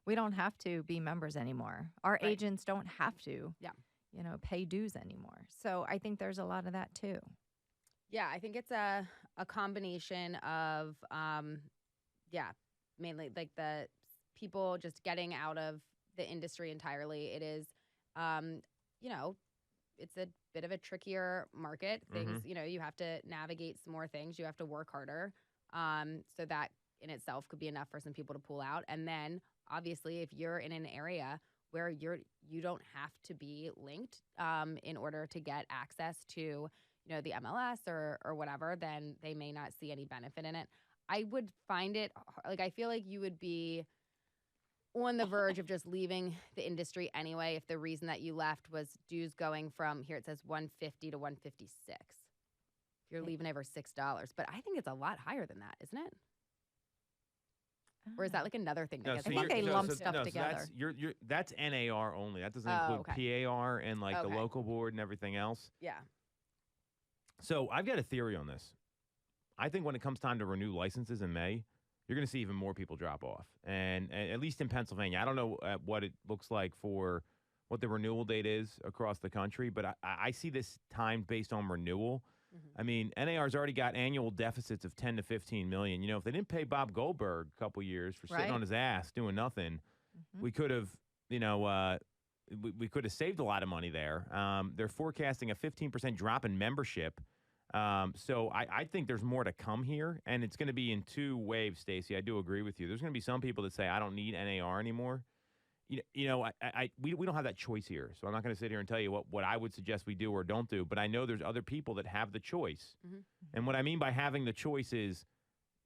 we don't have to be members anymore. Our Right. agents don't have to, Yeah. pay dues anymore. So I think there's a lot of that too. Yeah, I think it's a combination of mainly like the people just getting out of the industry entirely. It is it's a bit of a trickier market. Things, you have to navigate some more things. You have to work harder. So that in itself could be enough for some people to pull out. And then obviously if you're in an area where you don't have to be linked in order to get access to the MLS or whatever, then they may not see any benefit in it. I would find it like I feel like you would be on the verge of just leaving the industry anyway if the reason that you left was dues going from here it says 150 to 156. If you're leaving over $6, but I think it's a lot higher than that, isn't it? Or is that like another thing that I gets think lumped they into? lump stuff together. That's NAR only. That doesn't Oh, include okay. PAR and like the Okay. local board and everything else. Yeah. So I've got a theory on this. I think when it comes time to renew licenses in May, you're going to see even more people drop off. And at least in Pennsylvania, I don't know what it looks like for what the renewal date is across the country, but I see this time based on renewal. Mm-hmm. I mean, NAR's already got annual deficits of 10 to 15 million. If they didn't pay Bob Goldberg a couple years for sitting Right. on his ass doing nothing, Mhm. we could have, we could have saved a lot of money there. They're forecasting a 15% drop in membership. So I think there's more to come here, and it's going to be in two waves, Stacey. I do agree with you. There's going to be some people that say, I don't need NAR anymore. We don't have that choice here. So I'm not going to sit here and tell you what I would suggest we do or don't do, but I know there's other people that have the choice. Mhm. And what I mean by having the choice is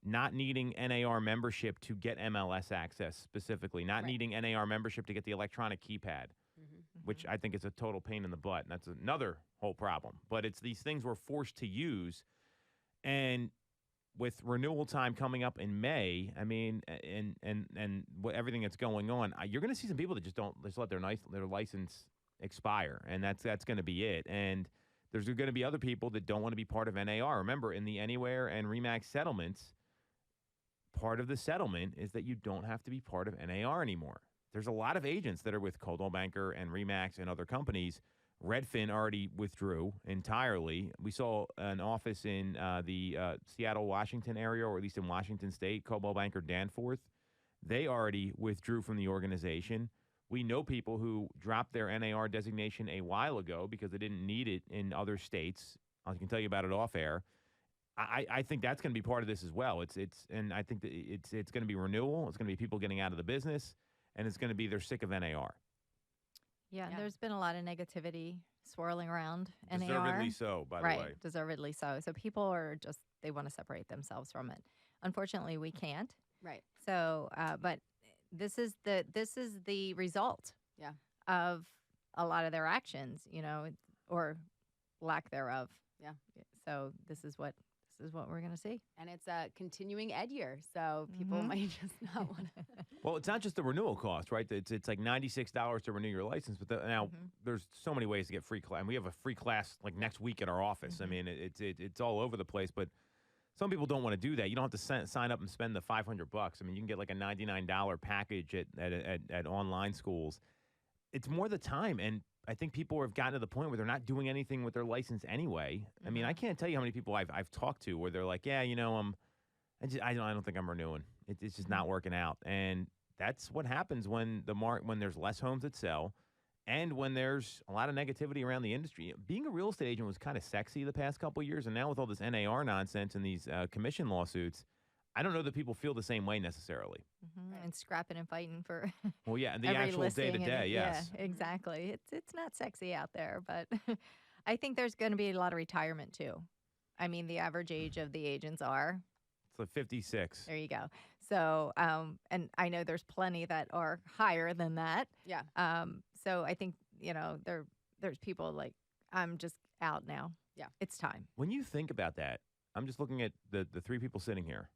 not needing NAR membership to get MLS access specifically, not Right. needing NAR membership to get the electronic keypad, Mm-hmm. which I think is a total pain in the butt. And that's another whole problem. But it's these things we're forced to use. And with renewal time coming up in May, I mean, and what everything that's going on, you're going to see some people that just let their license expire, and that's going to be it. And there's going to be other people that don't want to be part of NAR. Remember, in the Anywhere and Remax settlements, part of the settlement is that you don't have to be part of NAR anymore. There's a lot of agents that are with Coldwell Banker and Remax and other companies Redfin already withdrew entirely. We saw an office in the Seattle, Washington area, or at least in Washington State, Coldwell Banker Danforth. They already withdrew from the organization. We know people who dropped their NAR designation a while ago because they didn't need it in other states. I can tell you about it off air. I think that's going to be part of this as well. And I think that it's going to be renewal. It's going to be people getting out of the business, and it's going to be they're sick of NAR. Yeah, there's been a lot of negativity swirling around NAR. Deservedly so, by the way. Right, deservedly so. So people are just, they want to separate themselves from it. Unfortunately, we can't. Right. So, but this is the result of a lot of their actions, or lack thereof. Yeah. So this is what we're going to see. And it's a continuing ed year, so people might just not want to. Well, it's not just the renewal cost, right? It's like $96 to renew your license, but now there's so many ways to get free class. And we have a free class like next week at our office. I mean, it's all over the place, but some people don't want to do that. You don't have to sign up and spend the $500. I mean, you can get like a $99 package at online schools. It's more the time, and I think people have gotten to the point where they're not doing anything with their license anyway. I mean, I can't tell you how many people I've talked to where they're like, yeah, I don't think I'm renewing. It's just not working out, and that's what happens when when there's less homes that sell, and when there's a lot of negativity around the industry. Being a real estate agent was kind of sexy the past couple of years, and now with all this NAR nonsense and these commission lawsuits, I don't know that people feel the same way necessarily. And scrapping and fighting for well, yeah, and the actual day-to-day, yes. Yeah, exactly. It's not sexy out there, but I think there's going to be a lot of retirement too. I mean, the average age of the agents are? It's like 56. There you go. So, and I know there's plenty that are higher than that. Yeah. So I think, there's people like, I'm just out now. Yeah. It's time. When you think about that, I'm just looking at the three people sitting here.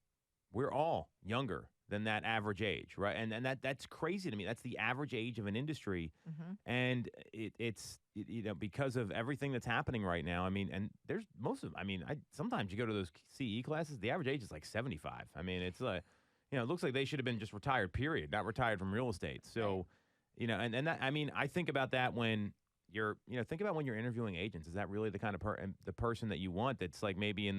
We're all younger than that average age, right? And that's crazy to me. That's the average age of an industry, and it's because of everything that's happening right now. I mean, and there's sometimes you go to those CE classes, the average age is like 75. I mean, it's like, it looks like they should have been just retired, period, not retired from real estate. So, and that, I mean, I think about that when think about when you're interviewing agents. Is that really the kind of the person that you want? That's like maybe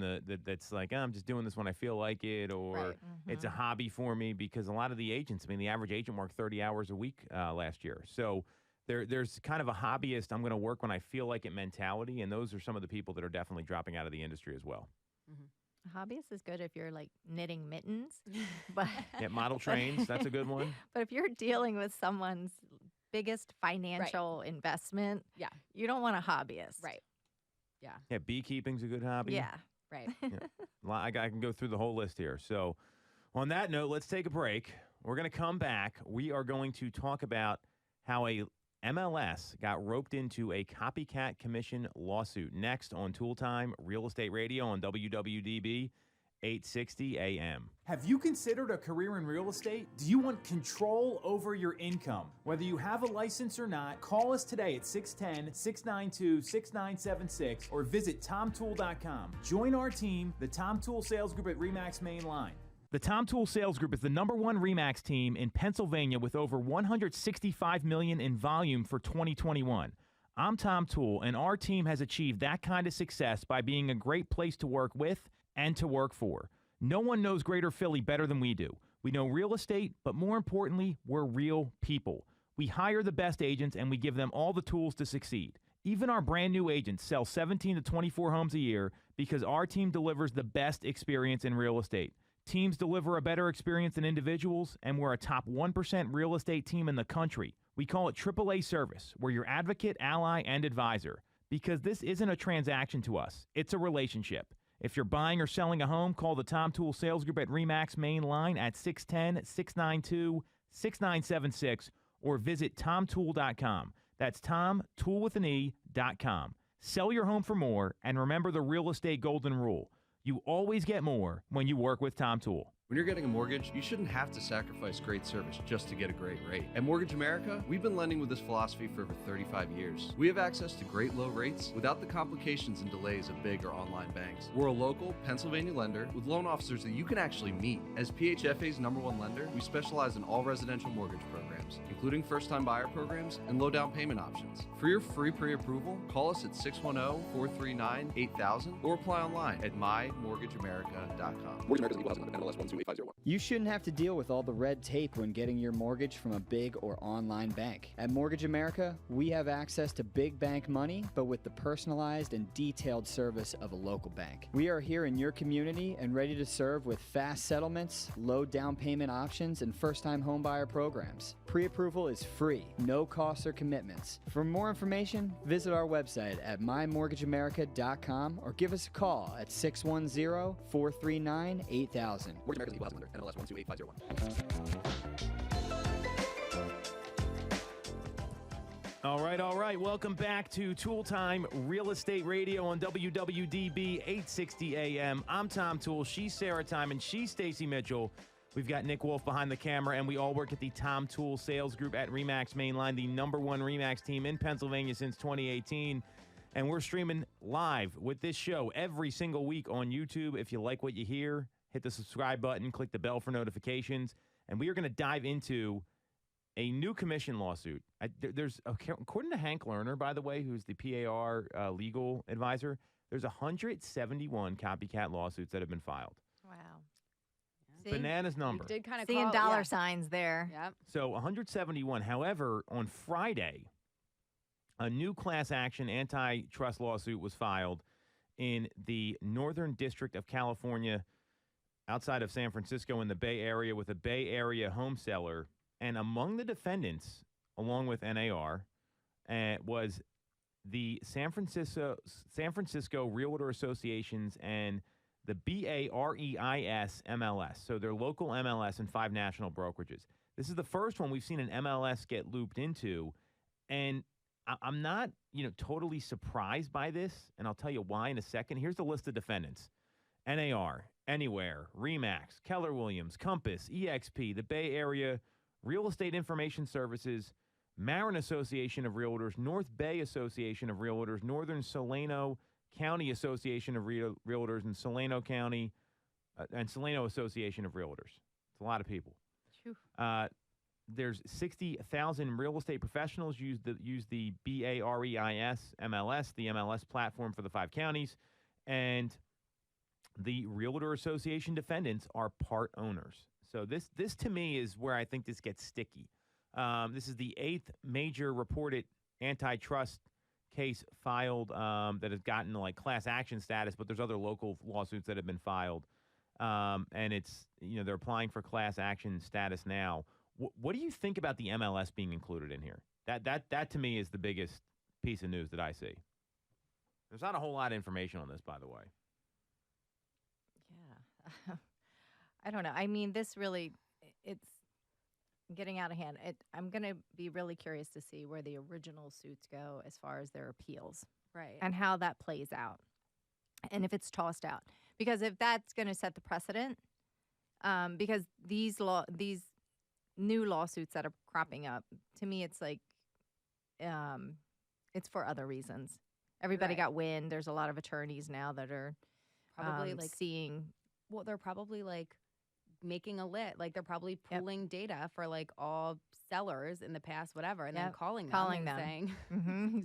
that's like, I'm just doing this when I feel like it, or it's a hobby for me. Because a lot of the agents, I mean, the average agent worked 30 hours a week last year. So there's kind of a hobbyist, I'm going to work when I feel like it mentality, and those are some of the people that are definitely dropping out of the industry as well. A hobbyist is good if you're like knitting mittens, but model trains, that's a good one. But if you're dealing with someone's biggest financial investment, you don't want a hobbyist. Right. Yeah. Yeah, beekeeping's a good hobby. Yeah. Right. I can go through the whole list here. So on that note, let's take a break. We're going to come back. We are going to talk about how a MLS got roped into a copycat commission lawsuit next on Toole Time Real Estate Radio on WWDB 860 AM. Have you considered a career in real estate? Do you want control over your income? Whether you have a license or not, call us today at 610-692-6976 or visit TomToole.com. Join our team, the Tom Toole Sales Group at RE/MAX Main Line. The Tom Toole Sales Group is the #1 RE/MAX team in Pennsylvania with over $165 million in volume for 2021. I'm Tom Toole, and our team has achieved that kind of success by being a great place to work with and to work for. No one knows Greater Philly better than we do. We know real estate, but more importantly, we're real people. We hire the best agents, and we give them all the tools to succeed. Even our brand new agents sell 17 to 24 homes a year because our team delivers the best experience in real estate. Teams deliver a better experience than individuals, and we're a top 1% real estate team in the country. We call it AAA service. We're your advocate, ally, and advisor. Because this isn't a transaction to us. It's a relationship. If you're buying or selling a home, call the Tom Toole Sales Group at RE/MAX Main Line at 610-692-6976 or visit TomToole.com. That's TomToole.com. Sell your home for more, and remember the real estate golden rule. You always get more when you work with Tom Toole. When you're getting a mortgage, you shouldn't have to sacrifice great service just to get a great rate. At Mortgage America, we've been lending with this philosophy for over 35 years. We have access to great low rates without the complications and delays of big or online banks. We're a local Pennsylvania lender with loan officers that you can actually meet. As PHFA's #1 lender, we specialize in all residential mortgage programs, including first-time buyer programs and low down payment options. For your free pre-approval, call us at 610-439-8000 or apply online at mymortgageamerica.com. Mortgage America's equal housing number, MLS 1285001. You shouldn't have to deal with all the red tape when getting your mortgage from a big or online bank. At Mortgage America, we have access to big bank money, but with the personalized and detailed service of a local bank. We are here in your community and ready to serve with fast settlements, low down payment options, and first-time homebuyer programs. Pre-approval is free, no costs or commitments. For more information, visit our website at mymortgageamerica.com or give us a call at 610-439-8000. Mortgage America's equal housing number, MLS 1285001. All right. Welcome back to Tool Time Real Estate Radio on WWDB 860 AM. I'm Tom Toole. She's Sarah Tymon. She's Stacey Mitchell. We've got Nick Wolf behind the camera, and we all work at the Tom Toole Sales Group at RE/MAX Mainline, the #1 RE/MAX team in Pennsylvania since 2018. And we're streaming live with this show every single week on YouTube. If you like what you hear, hit the subscribe button, click the bell for notifications, and we are going to dive into a new commission lawsuit. There's according to Hank Lerner, by the way, who's the PAR legal advisor, there's 171 copycat lawsuits that have been filed. Wow. See? Bananas number. You did kind of Seeing dollar signs there. Yep. So 171. However, on Friday, a new class action antitrust lawsuit was filed in the Northern District of California outside of San Francisco in the Bay Area with a Bay Area home seller. And among the defendants, along with NAR, was the San Francisco Realtor Associations and the BAREIS MLS. So they're local MLS and 5 national brokerages. This is the first one we've seen an MLS get looped into. And I'm not, totally surprised by this. And I'll tell you why in a second. Here's the list of defendants. NAR, Anywhere, RE/MAX, Keller Williams, Compass, EXP, the Bay Area Real Estate Information Services, Marin Association of Realtors, North Bay Association of Realtors, Northern Solano County Association of Realtors, and Solano County and Solano Association of Realtors. It's a lot of people. There's 60,000 real estate professionals use the BAREIS MLS, the MLS platform for the 5 counties, and the Realtor Association defendants are part owners. So this to me is where I think this gets sticky. This is the 8th major reported antitrust case filed that has gotten class action status, but there's other local lawsuits that have been filed, and it's they're applying for class action status now. What do you think about the MLS being included in here? That to me is the biggest piece of news that I see. There's not a whole lot of information on this, by the way. Yeah. I don't know. I mean, this really, it's getting out of hand. I'm going to be really curious to see where the original suits go as far as their appeals. Right. And how that plays out. And if it's tossed out. Because if that's going to set the precedent, because these new lawsuits that are cropping up, to me, it's like, it's for other reasons. Everybody got wind. There's a lot of attorneys now that are probably seeing. Well, they're probably making a lit. They're probably pulling data for all sellers in the past, whatever, and then calling them. Saying,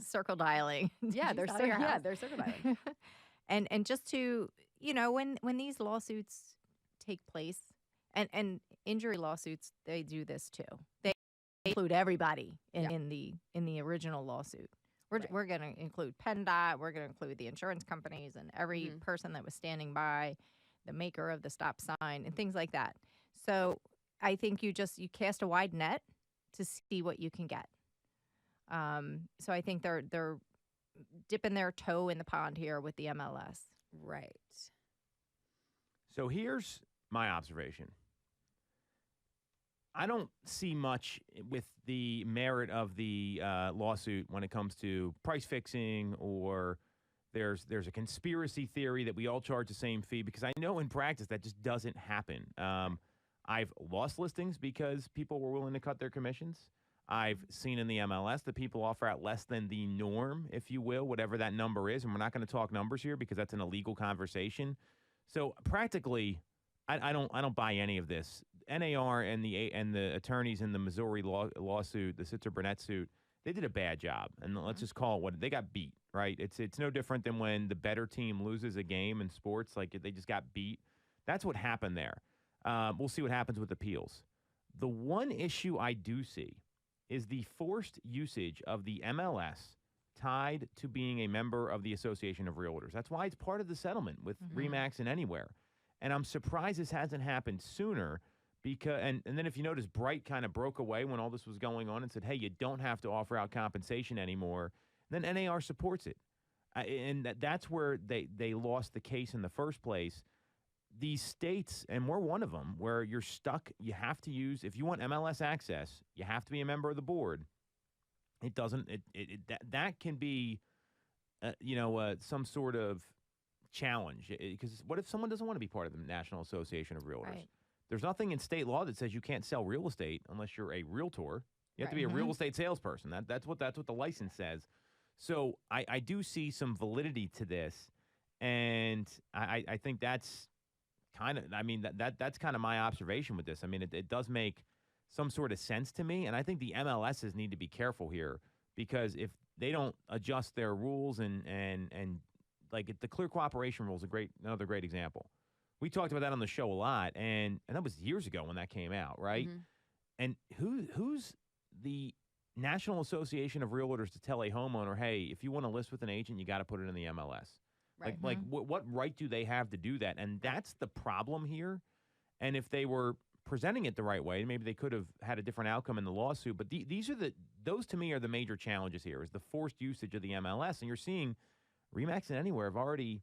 circle dialing. They're circle dialing. and just to, when these lawsuits take place, and injury lawsuits, they do this too. They include everybody in the original lawsuit. We're going to include PennDOT. We're going to include the insurance companies and every person that was standing by, the maker of the stop sign, and things like that. So I think you cast a wide net to see what you can get. So I think they're dipping their toe in the pond here with the MLS. Right. So here's my observation. I don't see much with the merit of the lawsuit when it comes to price fixing or There's a conspiracy theory that we all charge the same fee, because I know in practice that just doesn't happen. I've lost listings because people were willing to cut their commissions. I've seen in the MLS that people offer out less than the norm, if you will, whatever that number is. And we're not going to talk numbers here because that's an illegal conversation. So practically, I don't buy any of this. NAR and the attorneys in the Missouri lawsuit, the Sitzer Burnett suit, they did a bad job. And let's just call it what they got beat, right? It's no different than when the better team loses a game in sports, like they just got beat. That's what happened there. We'll see what happens with appeals. The one issue I do see is the forced usage of the MLS tied to being a member of the Association of Realtors. That's why it's part of the settlement with RE/MAX and Anywhere. And I'm surprised this hasn't happened sooner, because and then if you notice, Bright kind of broke away when all this was going on and said, hey, you don't have to offer out compensation anymore. Then NAR supports it. And that's where they lost the case in the first place. These states, and we're one of them, where you're stuck, you have to use, if you want MLS access, you have to be a member of the board. It doesn't, that can be, some sort of challenge. Because what if someone doesn't want to be part of the National Association of Realtors? Right. There's nothing in state law that says you can't sell real estate unless you're a realtor. You have to be a real estate salesperson. That's what the license says. So I do see some validity to this, and I think that's kind of, that's kind of my observation with this. I mean, it does make some sort of sense to me, and I think the MLSs need to be careful here, because if they don't adjust their rules and like the clear cooperation rule is another great example. We talked about that on the show a lot, and that was years ago when that came out, right? And who's the National Association of Realtors to tell a homeowner, hey, if you want to list with an agent, you got to put it in the MLS? Right. What right do they have to do that? And that's the problem here. And if they were presenting it the right way, maybe they could have had a different outcome in the lawsuit. But those to me are the major challenges here, is the forced usage of the MLS. And you're seeing RE/MAX and Anywhere have already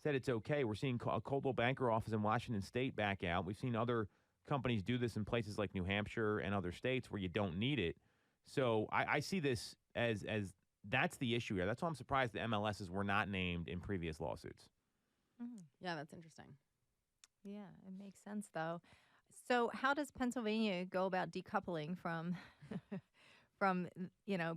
said it's okay. We're seeing a Coldwell Banker office in Washington State back out. We've seen other companies do this in places like New Hampshire and other states where you don't need it. So I see this as that's the issue here. That's why I'm surprised the MLSs were not named in previous lawsuits. Yeah, that's interesting. Yeah, it makes sense, though. So how does Pennsylvania go about decoupling from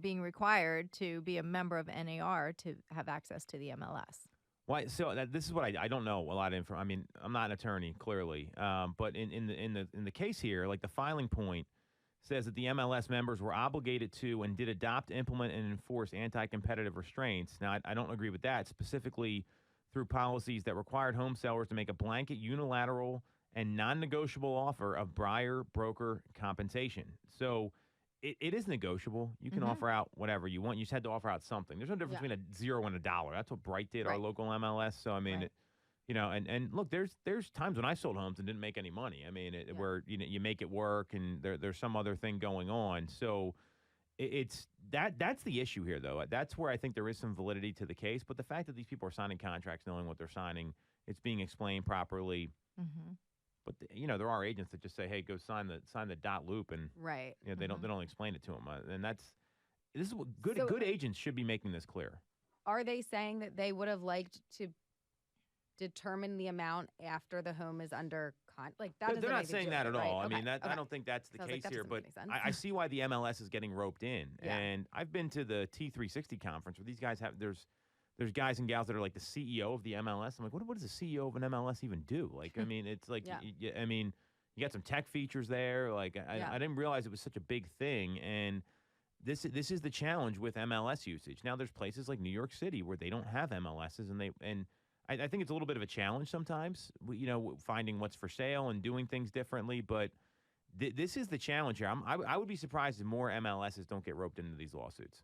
being required to be a member of NAR to have access to the MLS? Why? So this is what I don't know a lot of info. I mean, I'm not an attorney, clearly, but in the case here, like the filing point says that the MLS members were obligated to and did adopt, implement, and enforce anti-competitive restraints. Now, I don't agree with that, specifically through policies that required home sellers to make a blanket, unilateral, and non-negotiable offer of buyer broker compensation. So it is negotiable. You can offer out whatever you want. You just had to offer out something. There's no difference between a $0 and a $1. That's what Bright did, our local MLS. So, I mean, and look, there's times when I sold homes and didn't make any money. I mean, where you make it work, and there's some other thing going on. So that's the issue here, though. That's where I think there is some validity to the case. But the fact that these people are signing contracts, knowing what they're signing, it's being explained properly. But there are agents that just say, "Hey, go sign the dot loop," and they don't explain it to them. And this is what good agents should be making this clear. Are they saying that they would have liked to determine the amount after the home is under like that? They're not saying that at all. Right? I mean, I don't think that's the case here. But I see why the MLS is getting roped in. Yeah. And I've been to the T360 conference where these guys have there's guys and gals that are like the CEO of the MLS. I'm like, what does the CEO of an MLS even do? Like, I mean, it's like, I mean, you got some tech features there. Like, I didn't realize it was such a big thing. And this is the challenge with MLS usage. Now, there's places like New York City where they don't have MLSs, and I think it's a little bit of a challenge sometimes, finding what's for sale and doing things differently. But this is the challenge here. I would be surprised if more MLSs don't get roped into these lawsuits.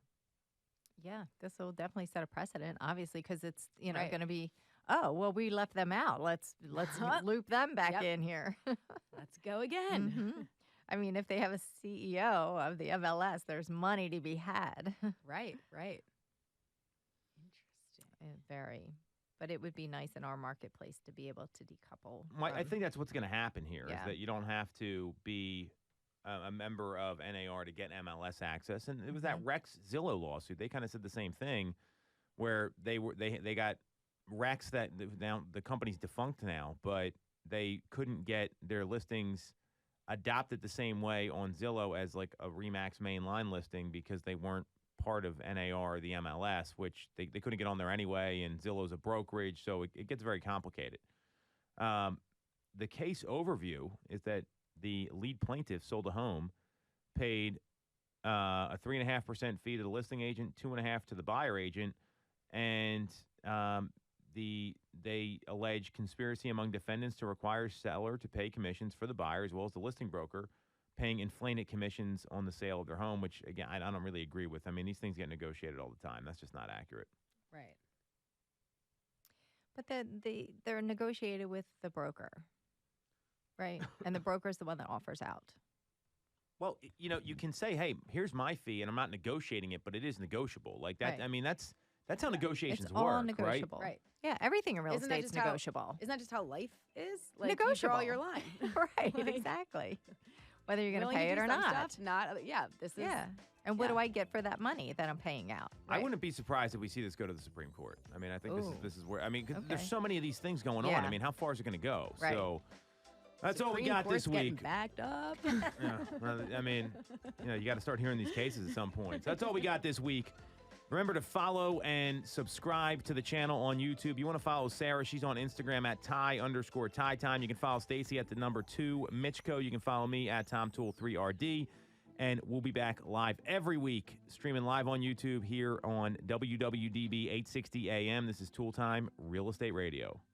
Yeah, this will definitely set a precedent, obviously, because it's going to be, oh, well, we left them out. Let's loop them back in here. Let's go again. I mean, if they have a CEO of the MLS, there's money to be had. Right. Interesting. Very. But it would be nice in our marketplace to be able to decouple. I think that's what's going to happen here, is that you don't have to be a member of NAR to get MLS access. And it was that Rex Zillow lawsuit. They kind of said the same thing, where they got Rex that now the company's defunct now, but they couldn't get their listings adopted the same way on Zillow as like a Remax mainline listing because they weren't part of NAR or the MLS, which they couldn't get on there anyway, and Zillow's a brokerage, so it gets very complicated. The case overview is that the lead plaintiff sold a home, paid a 3.5% fee to the listing agent, 2.5% to the buyer agent, and they allege conspiracy among defendants to require seller to pay commissions for the buyer as well as the listing broker, paying inflated commissions on the sale of their home, which, again, I don't really agree with. I mean, these things get negotiated all the time. That's just not accurate. Right. But they're negotiated with the broker, right? And the broker is the one that offers out. Well, you can say, hey, here's my fee, and I'm not negotiating it, but it is negotiable. Like that. Right. I mean, that's how negotiations It's all work, negotiable. Right. Yeah, everything in real Isn't that estate is just how- negotiable. Isn't that just how life is? Like, Negotiable. You draw your line. Right, Like, exactly. Whether you're going to willing pay it do or some not. Stuff, not. Yeah. This is. Yeah. And what yeah. do I get for that money that I'm paying out? I wouldn't be surprised if we see this go to the Supreme Court. I mean, I think this is where, I mean, 'cause there's Okay. so many of these things going on. Yeah. I mean, how far is it going to go? Right. So that's all we Supreme got Court's this getting week. backed up. Yeah. Well, I mean, you got to start hearing these cases at some point. So that's all we got this week. Remember to follow and subscribe to the channel on YouTube. You want to follow Sarah? She's on Instagram at Ty_TyTime. You can follow Stacey at the number 2 Mitchco. You can follow me at TomToole3RD. And we'll be back live every week, streaming live on YouTube here on WWDB 860 AM. This is Tool Time Real Estate Radio.